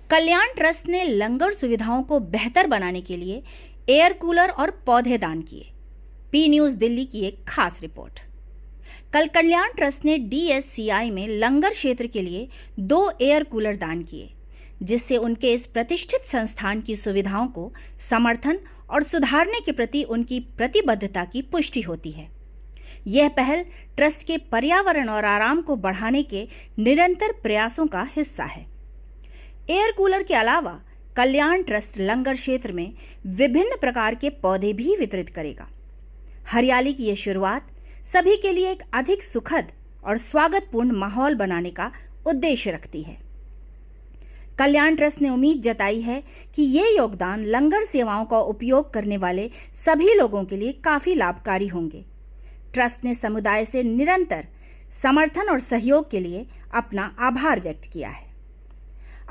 कल्याण trust ने लंगर सुविधाओं को बेहतर बनाने के लिए एयर कूलर और पौधे दान किए। पी न्यूज़ दिल्ली की एक खास रिपोर्ट। कल कल्याण ट्रस्ट ने DSCI में लंगर क्षेत्र के लिए 2 एयर कूलर दान किए, जिससे उनके इस प्रतिष्ठित संस्थान की सुविधाओं को समर्थन और सुधारने के प्रति उनकी प्रतिबद्धता की पुष्टि होती है। यह पहल ट्रस्ट के पर्यावरण और आराम को बढ़ाने के निरंतर प्रयासों का हिस्सा है। एयर कूलर के अलावा कल्याण ट्रस्ट लंगर क्षेत्र में विभिन्न प्रकार के पौधे भी वितरित करेगा। हरियाली की यह शुरुआत सभी के लिए एक अधिक सुखद और स्वागतपूर्ण माहौल बनाने का उद्देश्य रखती है। कल्याण ट्रस्ट ने उम्मीद जताई है कि ये योगदान लंगर सेवाओं का उपयोग करने वाले सभी लोगों के लिए काफी लाभकारी होंगे। ट्रस्ट ने समुदाय से निरंतर समर्थन और सहयोग के लिए अपना आभार व्यक्त किया है।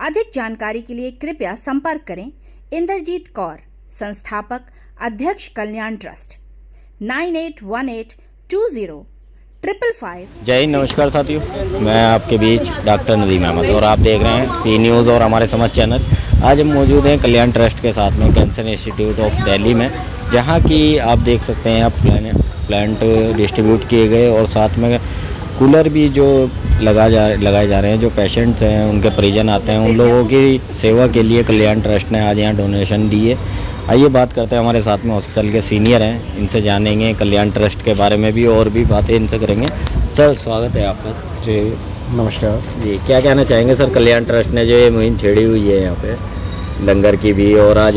अधिक जानकारी के लिए कृपया संपर्क करें इंद्रजीत कौर, संस्थापक अध्यक्ष कल्याण ट्रस्ट, 9818205555। जय हिंद, नमस्कार साथियों, मैं आपके बीच डॉक्टर नदीम अहमद और आप देख रहे हैं पी न्यूज़ और हमारे समझ चैनल। आज हम मौजूद हैं कल्याण ट्रस्ट के साथ में कैंसर इंस्टीट्यूट ऑफ दिल्ली में, जहां की आप देख सकते हैं आप प्लांट डिस्ट्रीब्यूट किए गए और साथ में कूलर भी जो लगाए जा रहे हैं। जो पेशेंट्स हैं, उनके परिजन आते हैं, उन लोगों की सेवा के लिए कल्याण ट्रस्ट ने आज यहाँ डोनेशन दी है। आइए बात करते हैं, हमारे साथ में हॉस्पिटल के सीनियर हैं, इनसे जानेंगे कल्याण ट्रस्ट के बारे में भी और भी बातें इनसे करेंगे। सर, स्वागत है आपका। जी नमस्कार जी, क्या कहना चाहेंगे सर, कल्याण ट्रस्ट ने जो ये मुहिम छेड़ी हुई है यहाँ पे लंगर की भी, और आज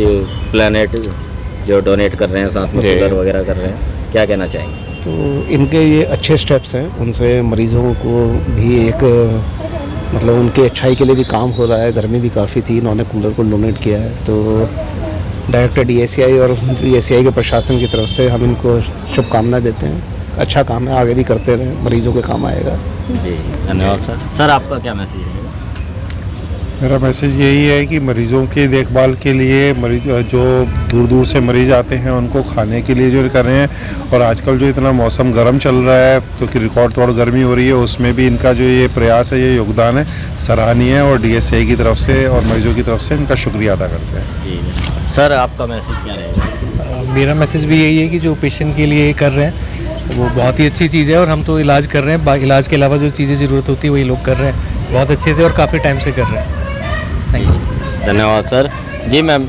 प्लैनेट जो डोनेट कर रहे हैं, साथ में कूलर वगैरह कर रहे हैं, क्या कहना चाहेंगे? तो इनके ये अच्छे स्टेप्स हैं, उनसे मरीज़ों को भी एक मतलब उनके अच्छाई के लिए भी काम हो रहा है। गर्मी भी काफ़ी थी, इन्होंने कूलर को डोनेट किया है, तो डायरेक्टर DSCI और DSCI के प्रशासन की तरफ से हम इनको शुभकामनाएं देते हैं। अच्छा काम है, आगे भी करते रहें, मरीज़ों के काम आएगा। जी धन्यवाद सर। सर, आपका क्या मैसेज है? मेरा मैसेज यही है कि मरीज़ों की देखभाल के लिए मरीज जो दूर दूर से मरीज़ आते हैं उनको खाने के लिए जो कर रहे हैं, और आजकल जो इतना मौसम गर्म चल रहा है तो कि रिकॉर्ड तोड़ गर्मी हो रही है, उसमें भी इनका जो ये प्रयास है, ये योगदान है, सराहनीय है, और DSCI की तरफ से और मरीजों की तरफ से इनका शुक्रिया अदा करते हैं। जी सर, आपका मैसेज क्या रहेगा? मेरा मैसेज भी यही है कि जो पेशेंट के लिए कर रहे हैं वो बहुत ही अच्छी चीज़ है, और हम तो इलाज कर रहे हैं, इलाज के अलावा जो चीज़ें ज़रूरत होती है वही लोग कर रहे हैं बहुत अच्छे से और काफ़ी टाइम से कर रहे हैं। थैंक यू, धन्यवाद सर। जी मैम,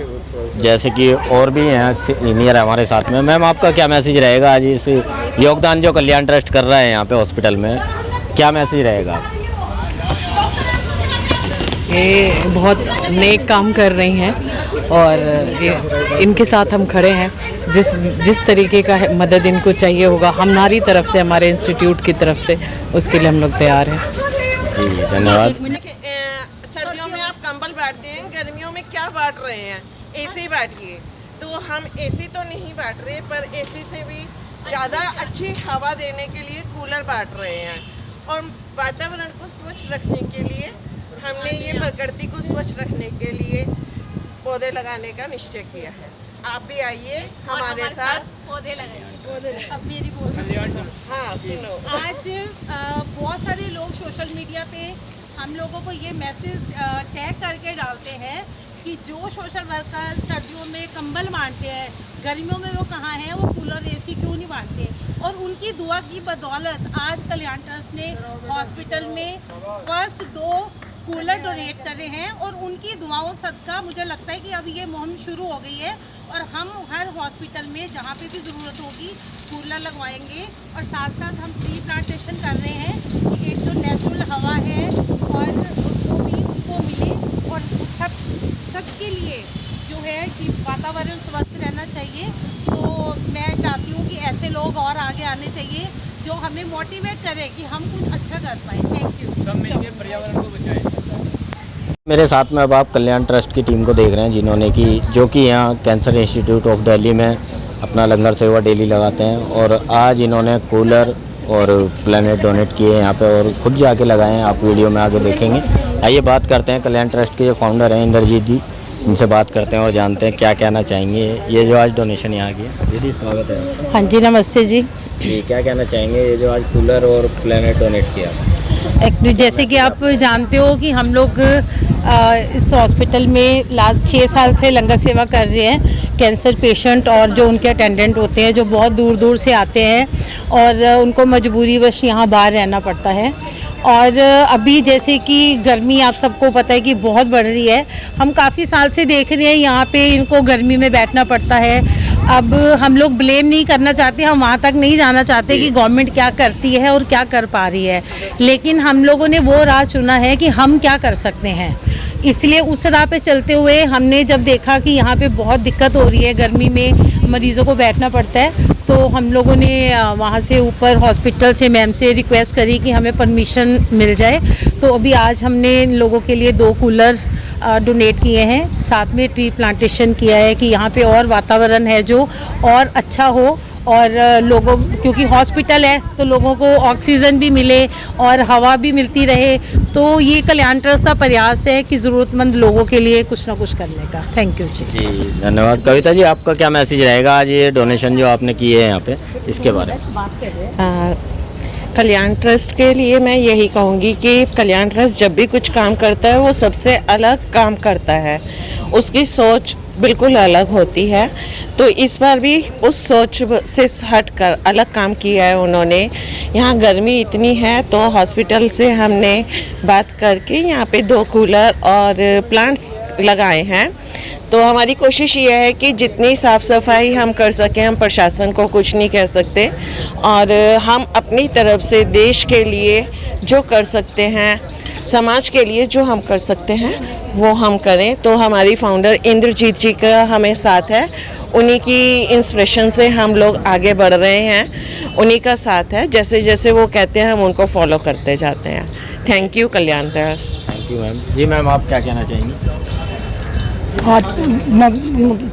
जैसे कि और भी हैं सीनियर हमारे साथ में, मैम आपका क्या मैसेज रहेगा आज इस योगदान जो कल्याण ट्रस्ट कर रहा है यहाँ पे हॉस्पिटल में, क्या मैसेज रहेगा? ये बहुत नेक काम कर रही हैं और इनके साथ हम खड़े हैं। जिस तरीके का मदद इनको चाहिए होगा हमारी तरफ से, हमारे इंस्टीट्यूट की तरफ से, उसके लिए हम लोग तैयार हैं। जी धन्यवाद। सर्दियों में आप कंबल बांटते हैं, गर्मियों में क्या बांट रहे हैं? AC बांटिए। तो हम AC तो नहीं बांट रहे, पर AC से भी ज़्यादा अच्छी हवा देने के लिए कूलर बांट रहे हैं, और वातावरण को स्वच्छ रखने के लिए हमने ये प्रकृति को स्वच्छ रखने के लिए पौधे लगाने का निश्चय किया है। आप भी आइए हमारे साथ पौधे लगाइए। अब मेरी बोल हाँ सुनो, आज बहुत सारे लोग सोशल मीडिया पे हम लोगों को ये मैसेज टैग करके डालते हैं कि जो सोशल वर्कर सर्दियों में कंबल बांटते हैं, गर्मियों में वो कहाँ हैं, वो कूलर AC क्यों नहीं बांटते? और उनकी दुआ की बदौलत आज कल्याण ट्रस्ट ने हॉस्पिटल में फर्स्ट 2 कूलर डोनेट करे हैं, और उनकी दुआओं सदका मुझे लगता है कि अब ये मुहिम शुरू हो गई है, और हम हर हॉस्पिटल में जहाँ पे भी ज़रूरत होगी कूलर लगवाएंगे, और साथ साथ हम ट्री प्लांटेशन कर रहे हैं कि एक जो नेचुरल हवा है और वो भी उनको मिले, और सबके लिए जो है कि वातावरण स्वस्थ रहना चाहिए। तो मैं चाहती हूँ कि ऐसे लोग और आगे आने चाहिए जो हमें मोटिवेट करें कि हम कुछ अच्छा कर पाएँ। Thank you. सब मिलकर पर्यावरण को बचाएं। मेरे साथ में अब आप कल्याण ट्रस्ट की टीम को देख रहे हैं, जिन्होंने जो कि यहाँ कैंसर इंस्टीट्यूट ऑफ दिल्ली में अपना लंगर सेवा डेली लगाते हैं, और आज इन्होंने कूलर और प्लैनेट डोनेट किए यहाँ पे और खुद जाके लगाए हैं। आप वीडियो में आगे देखेंगे। आइए बात करते हैं कल्याण ट्रस्ट के जो फाउंडर हैं इंद्रजीत जी, इनसे बात करते हैं और जानते हैं क्या कहना चाहेंगे ये जो आज डोनेशन यहाँ की। दीदी स्वागत है। हाँ जी, नमस्ते जी। क्या कहना चाहेंगे ये जो आज कूलर और प्लैनेट डोनेट किया? जैसे कि आप जानते हो कि हम लोग इस हॉस्पिटल में लास्ट 6 साल से लंगर सेवा कर रहे हैं। कैंसर पेशेंट और जो उनके अटेंडेंट होते हैं जो बहुत दूर दूर से आते हैं और उनको मजबूरीवश यहाँ बाहर रहना पड़ता है। और अभी जैसे कि गर्मी आप सबको पता है कि बहुत बढ़ रही है, हम काफ़ी साल से देख रहे हैं यहाँ पे इनको गर्मी में बैठना पड़ता है। अब हम लोग ब्लेम नहीं करना चाहते, हम वहाँ तक नहीं जाना चाहते कि गवर्नमेंट क्या करती है और क्या कर पा रही है, लेकिन हम लोगों ने वो राह चुना है कि हम क्या कर सकते हैं। इसलिए उस राह पे चलते हुए हमने जब देखा कि यहाँ पे बहुत दिक्कत हो रही है, गर्मी में मरीज़ों को बैठना पड़ता है, तो हम लोगों ने वहाँ से ऊपर हॉस्पिटल से मैम से रिक्वेस्ट करी कि हमें परमिशन मिल जाए। तो अभी आज हमने इन लोगों के लिए 2 कूलर डोनेट किए हैं, साथ में ट्री प्लांटेशन किया है कि यहाँ पे और वातावरण है जो और अच्छा हो और लोगों, क्योंकि हॉस्पिटल है तो लोगों को ऑक्सीजन भी मिले और हवा भी मिलती रहे। तो ये कल्याण ट्रस्ट का प्रयास है कि ज़रूरतमंद लोगों के लिए कुछ ना कुछ करने का। थैंक यू जी। जी धन्यवाद। कविता जी, आपका क्या मैसेज रहेगा आज ये डोनेशन जो आपने किए हैं यहाँ पे, इसके बारे में? कल्याण ट्रस्ट के लिए मैं यही कहूँगी कि कल्याण ट्रस्ट जब भी कुछ काम करता है वो सबसे अलग काम करता है, उसकी सोच बिल्कुल अलग होती है। तो इस बार भी उस सोच से हटकर अलग काम किया है उन्होंने। यहाँ गर्मी इतनी है तो हॉस्पिटल से हमने बात करके यहाँ पे 2 कूलर और प्लांट्स लगाए हैं। तो हमारी कोशिश ये है कि जितनी साफ़ सफाई हम कर सकें, हम प्रशासन को कुछ नहीं कह सकते, और हम अपनी तरफ से देश के लिए जो कर सकते हैं, समाज के लिए जो हम कर सकते हैं वो हम करें। तो हमारी फाउंडर इंद्रजीत जी का हमें साथ है, उन्हीं की इंस्पिरेशन से हम लोग आगे बढ़ रहे हैं, उन्हीं का साथ है। जैसे जैसे वो कहते हैं हम उनको फॉलो करते जाते हैं। Thank you Kalyan trust. Thank you ma'am. जी मैम, आप क्या कहना चाहेंगी?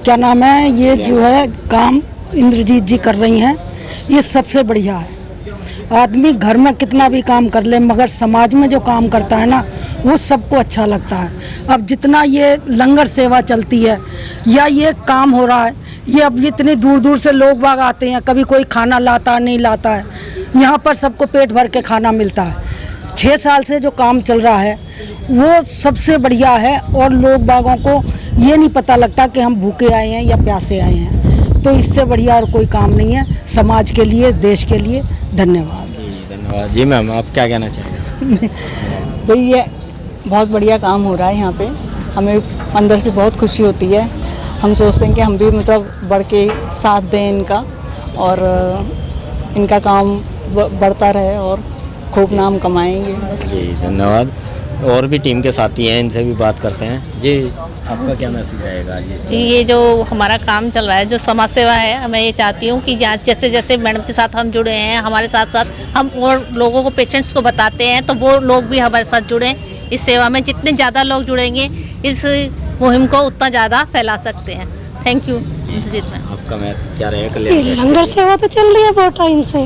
क्या नाम है, ये जो है काम इंद्रजीत जी कर रही हैं, ये सबसे बढ़िया है। आदमी घर में कितना भी काम कर ले, मगर समाज में जो काम करता है ना, वो सबको अच्छा लगता है। अब जितना ये लंगर सेवा चलती है या ये काम हो रहा है, ये अब इतने दूर दूर से लोग बाग आते हैं, कभी कोई खाना लाता नहीं लाता है, यहाँ पर सबको पेट भर के खाना मिलता है। 6 साल से जो काम चल रहा है वो सबसे बढ़िया है, और लोग बागों को ये नहीं पता लगता कि हम भूखे आए हैं या प्यासे आए हैं। तो इससे बढ़िया और कोई काम नहीं है समाज के लिए, देश के लिए। धन्यवाद। धन्यवाद। जी मैम, आप क्या कहना चाहेंगे? भाई ये बहुत बढ़िया काम हो रहा है यहाँ पे, हमें अंदर से बहुत खुशी होती है। हम सोचते हैं कि हम भी मतलब बढ़ के साथ दें इनका, और इनका काम बढ़ता रहे और खूब नाम कमाएंगे बस। जी धन्यवाद। और भी टीम के साथी हैं, इनसे भी बात करते हैं। जी, आपका क्या मैसेज रहेगा? जी, ये जो हमारा काम चल रहा है, जो समाज सेवा है, मैं ये चाहती हूँ कि जैसे जैसे मैडम के साथ हम जुड़े हैं, हमारे साथ साथ हम और लोगों को, पेशेंट्स को बताते हैं, तो वो लोग भी हमारे साथ जुड़ें इस सेवा में। जितने ज़्यादा लोग जुड़ेंगे इस मुहिम को, उतना ज़्यादा फैला सकते हैं। Thank you Jeet ma'am. आपका मैसेज क्या रहेगा? लंगर सेवा तो चल रही है बहुत टाइम से,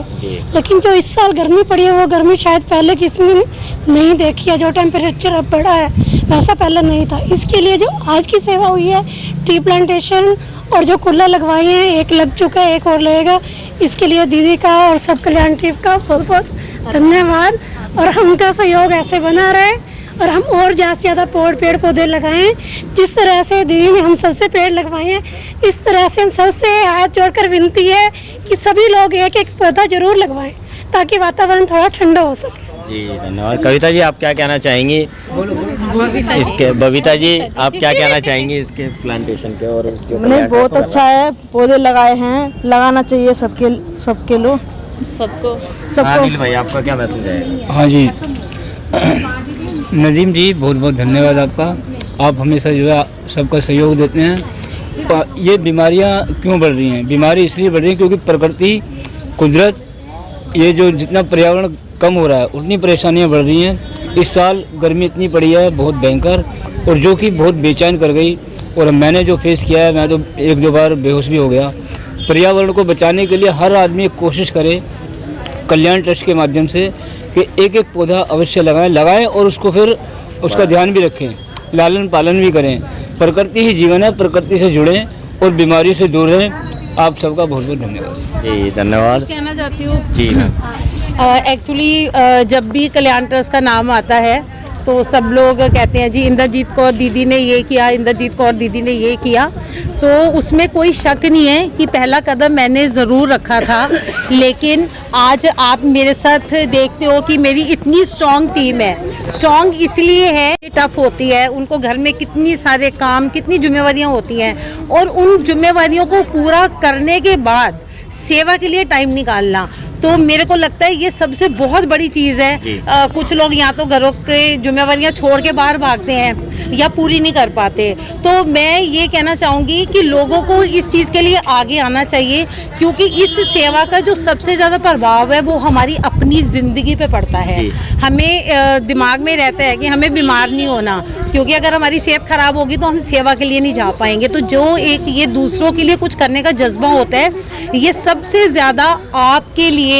लेकिन जो इस साल गर्मी पड़ी है वो गर्मी शायद पहले किसी ने नहीं देखी है। जो टेम्परेचर अब बढ़ा है वैसा पहले नहीं था। इसके लिए जो आज की सेवा हुई है, ट्री प्लांटेशन और जो कूलर लगवाए हैं, एक लग चुका है, एक और लगेगा। इसके लिए दीदी का और सब कल्याण टीम का बहुत बहुत धन्यवाद, और हमका सहयोग ऐसे बना रहे और हम और ज़्यादा से ज़्यादा पेड़ पौधे लगाएं। जिस तरह से दीदी ने हम सबसे पेड़ लगवाए हैं, इस तरह से हम सबसे हाथ जोड़कर विनती है कि सभी लोग एक एक पौधा जरूर लगवाएं ताकि वातावरण थोड़ा ठंडा हो सके। जी धन्यवाद। कविता जी, आप क्या कहना चाहेंगी इसके? बबीता जी, आप क्या कहना चाहेंगी इसके प्लांटेशन के? और नहीं, बहुत अच्छा है, पौधे लगाए हैं, लगाना चाहिए सबके लोग, सबको। अनिल भाई, आपका क्या मैसेज है? हाँ जी, नदीम जी, बहुत बहुत धन्यवाद आपका। आप हमेशा जो है सबका सहयोग देते हैं। ये बीमारियां क्यों बढ़ रही हैं? बीमारी इसलिए बढ़ रही है क्योंकि प्रकृति, कुदरत, ये जो जितना पर्यावरण कम हो रहा है उतनी परेशानियां बढ़ रही हैं। इस साल गर्मी इतनी पड़ी है बहुत भयंकर, और जो कि बहुत बेचैन कर गई। और मैंने जो फेस किया है, मैं तो 1-2 बार बेहोश भी हो गया। पर्यावरण को बचाने के लिए हर आदमी कोशिश करे कल्याण ट्रस्ट के माध्यम से कि एक एक पौधा अवश्य लगाएं और उसको फिर उसका ध्यान भी रखें, लालन पालन भी करें। प्रकृति ही जीवन है, प्रकृति से जुड़ें और बीमारियों से दूर रहें। आप सबका बहुत बहुत धन्यवाद। जी धन्यवाद। कहना चाहती हूँ जी एक्चुअली जब भी कल्याण ट्रस्ट का नाम आता है तो सब लोग कहते हैं जी इंद्रजीत कौर दीदी ने ये किया, इंद्रजीत कौर दीदी ने ये किया, तो उसमें कोई शक नहीं है कि पहला कदम मैंने ज़रूर रखा था। लेकिन आज आप मेरे साथ देखते हो कि मेरी इतनी स्ट्रॉन्ग टीम है। स्ट्रॉन्ग इसलिए है, टफ होती है, उनको घर में कितनी सारे काम, कितनी जिम्मेवारियां होती हैं, और उन जिम्मेवारियों को पूरा करने के बाद सेवा के लिए टाइम निकालना, तो मेरे को लगता है ये सबसे बहुत बड़ी चीज़ है। कुछ लोग या तो घरों के जिम्मेवारियां छोड़ के बाहर भागते हैं या पूरी नहीं कर पाते। तो मैं ये कहना चाहूँगी कि लोगों को इस चीज़ के लिए आगे आना चाहिए, क्योंकि इस सेवा का जो सबसे ज़्यादा प्रभाव है वो हमारी अपनी ज़िंदगी पे पड़ता है। हमें दिमाग में रहता है कि हमें बीमार नहीं होना, क्योंकि अगर हमारी सेहत ख़राब होगी तो हम सेवा के लिए नहीं जा पाएंगे। तो जो एक ये दूसरों के लिए कुछ करने का जज्बा होता है, ये सबसे ज़्यादा आपके लिए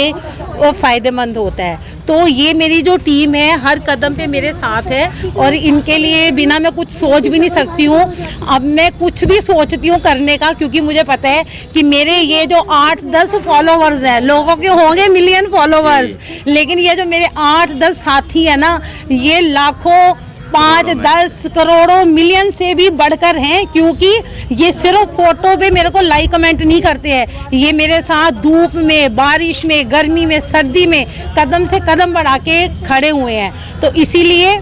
फ़ायदेमंद होता है। तो ये मेरी जो टीम है हर कदम पे मेरे साथ है, और इनके लिए बिना मैं कुछ सोच भी नहीं सकती हूँ। अब मैं कुछ भी सोचती हूँ करने का, क्योंकि मुझे पता है कि मेरे ये जो 8-10 फॉलोवर्स हैं, लोगों के होंगे मिलियन फॉलोवर्स, लेकिन ये जो मेरे 8-10 साथी हैं ना, ये लाखों, 5-10 करोड़ों, मिलियन से भी बढ़कर हैं, क्योंकि ये सिर्फ फोटो पे मेरे को लाइक कमेंट नहीं करते हैं, ये मेरे साथ धूप में, बारिश में, गर्मी में, सर्दी में कदम से कदम बढ़ा के खड़े हुए हैं। तो इसीलिए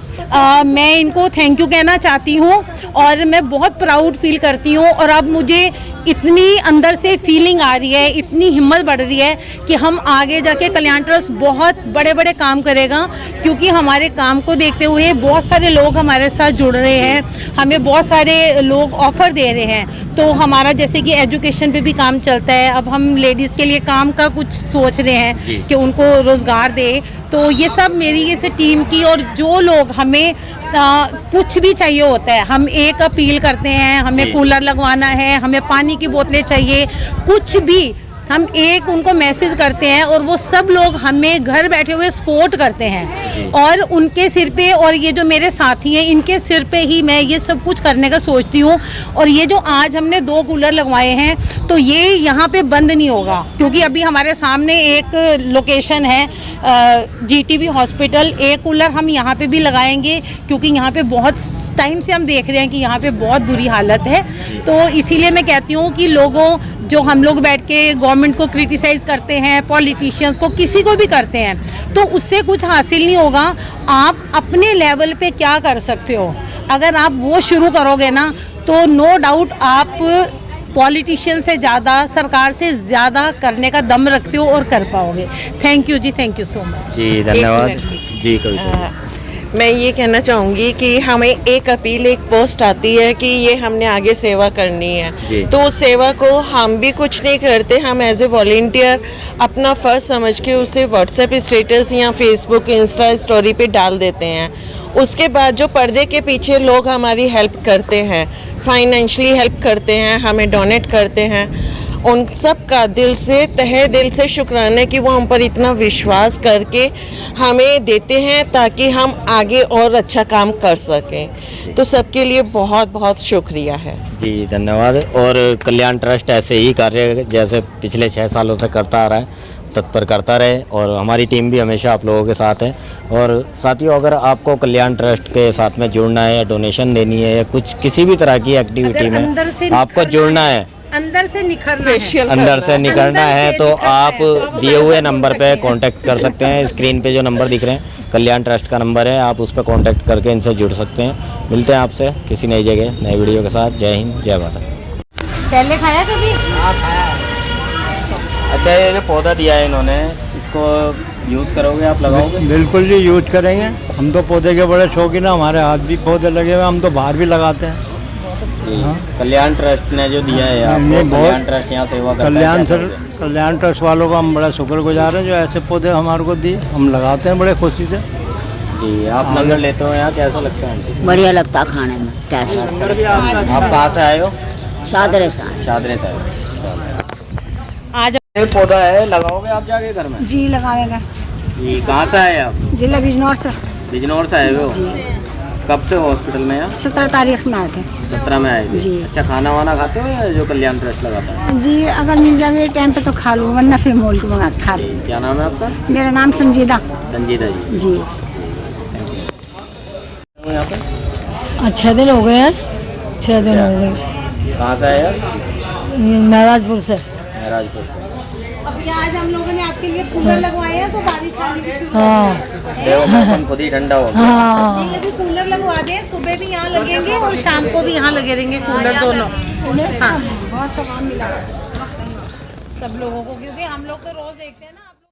मैं इनको थैंक यू कहना चाहती हूँ, और मैं बहुत प्राउड फील करती हूँ। और अब मुझे इतनी अंदर से फीलिंग आ रही है, इतनी हिम्मत बढ़ रही है कि हम आगे जाके कल्याण ट्रस्ट बहुत बड़े बड़े काम करेगा, क्योंकि हमारे काम को देखते हुए बहुत सारे लोग हमारे साथ जुड़ रहे हैं, हमें बहुत सारे लोग ऑफ़र दे रहे हैं। तो हमारा जैसे कि एजुकेशन पे भी काम चलता है, अब हम लेडीज़ के लिए काम का कुछ सोच रहे हैं कि उनको रोज़गार दे। तो ये सब मेरी इस टीम की, और जो लोग हमें कुछ भी चाहिए होता है, हम एक अपील करते हैं, हमें कूलर लगवाना है, हमें पानी की बोतलें चाहिए, कुछ भी हम एक उनको मैसेज करते हैं, और वो सब लोग हमें घर बैठे हुए सपोर्ट करते हैं। और उनके सिर पे, और ये जो मेरे साथी हैं इनके सिर पे ही मैं ये सब कुछ करने का सोचती हूँ। और ये जो आज हमने 2 कूलर लगवाए हैं, तो ये यहाँ पे बंद नहीं होगा, क्योंकि अभी हमारे सामने एक लोकेशन है GTB हॉस्पिटल, एक कूलर हम यहाँ पे भी लगाएंगे, क्योंकि यहाँ पे बहुत टाइम से हम देख रहे हैं कि यहाँ पे बहुत बुरी हालत है। तो इसीलिए मैं कहती हूँ कि लोगों, जो हम लोग बैठ के गवर्नमेंट को क्रिटिसाइज़ करते हैं, पॉलिटिशियंस को, किसी को भी करते हैं, तो उससे कुछ हासिल नहीं होगा। आप अपने लेवल पे क्या कर सकते हो, अगर आप वो शुरू करोगे ना, तो नो डाउट आप पॉलिटिशियन से ज़्यादा, सरकार से ज़्यादा करने का दम रखते हो और कर पाओगे। Thank you ji, thank you so much ji, धन्यवाद जी। कविता, मैं ये कहना चाहूँगी कि हमें एक अपील, एक पोस्ट आती है कि ये हमने आगे सेवा करनी है, तो उस सेवा को हम भी कुछ नहीं करते, हम एज ए वॉलंटियर अपना फ़र्ज समझ के उसे व्हाट्सएप स्टेटस या फेसबुक, इंस्टा स्टोरी पे डाल देते हैं। उसके बाद जो पर्दे के पीछे लोग हमारी हेल्प करते हैं, फाइनेंशियली हेल्प करते हैं, हमें डोनेट करते हैं, उन सब का दिल से, तहे दिल से शुक्राना कि वो हम पर इतना विश्वास करके हमें देते हैं, ताकि हम आगे और अच्छा काम कर सकें। तो सबके लिए बहुत बहुत शुक्रिया है जी, धन्यवाद। और कल्याण ट्रस्ट ऐसे ही कार्य जैसे पिछले 6 सालों से करता आ रहा है, तत्पर करता रहे, और हमारी टीम भी हमेशा आप लोगों के साथ है। और साथियों, अगर आपको कल्याण ट्रस्ट के साथ में जुड़ना है, या डोनेशन देनी है, या कुछ किसी भी तरह की एक्टिविटी में आपको जुड़ना है, अंदर से निखरना है, तो आप दिए हुए नंबर पे कांटेक्ट कर सकते हैं। स्क्रीन पे जो नंबर दिख रहे हैं कल्याण ट्रस्ट का नंबर है, आप उस पर कांटेक्ट करके इनसे जुड़ सकते हैं। मिलते हैं आपसे किसी नई जगह, नए वीडियो के साथ। जय हिंद, जय भारत। पहले खाया कभी? अच्छा, ये जो पौधा दिया है इन्होंने, इसको यूज़ करोगे, आप लगाओगे? बिल्कुल जी, यूज करेंगे। हम तो पौधे के बड़े शौकीन हैं, हमारे हाथ भी पौधे लगे हुए, हम तो बाहर भी लगाते हैं। कल्याण ट्रस्ट ने जो दिया है आपको, कल्याण ट्रस्ट यहाँ सेवा करता है। कल्याण ट्रस्ट वालों का हम बड़ा शुक्रगुजार हैं, जो ऐसे पौधे हमारे को दिए, हम लगाते हैं बड़े खुशी से जी। आप लंगर लेते हो यहाँ, कैसा लगता है? बढ़िया लगता है खाने में। कैसा? आप कहाँ से आए हो? शादरे से आए। शादरे से आए। आज पौधा है, लगाओगे आप जाके घर में? जी लगाएगा जी। कहाँ से आए आप? जिला बिजनौर से। बिजनौर से आए हो? कब से हॉस्पिटल में? यहाँ 17 तारीख में आए थे। 17 में आए थे जी। अच्छा, खाना वाना खाते हो या जो कल्याण ट्रस्ट लगाता है? जी, अगर मिल जाए टाइम पे तो खा लूँ, वरना फिर मोल के मंगा खा लूँ। क्या नाम है आपका? मेरा नाम संजीदा। संजीदा जी। यहाँ पे 6 दिन हो गए हैं, 6 दिन हो गए। कहाँ से आए आप? ये महराजपुर से। महराजपुर से। अभी आज हम लोगों ने आपके लिए कूलर लगवाए हैं, तो बारिश आने की शुरू हाँ, मौसम खुद ही ठंडा हो गया। हाँ, ये भी कूलर लगवा दें, सुबह भी यहाँ लगेंगे और शाम को भी यहाँ लगे रहेंगे कूलर दोनों। हाँ, बहुत सामान मिला सब लोगों को, क्योंकि हम लोग तो रोज देखते हैं ना।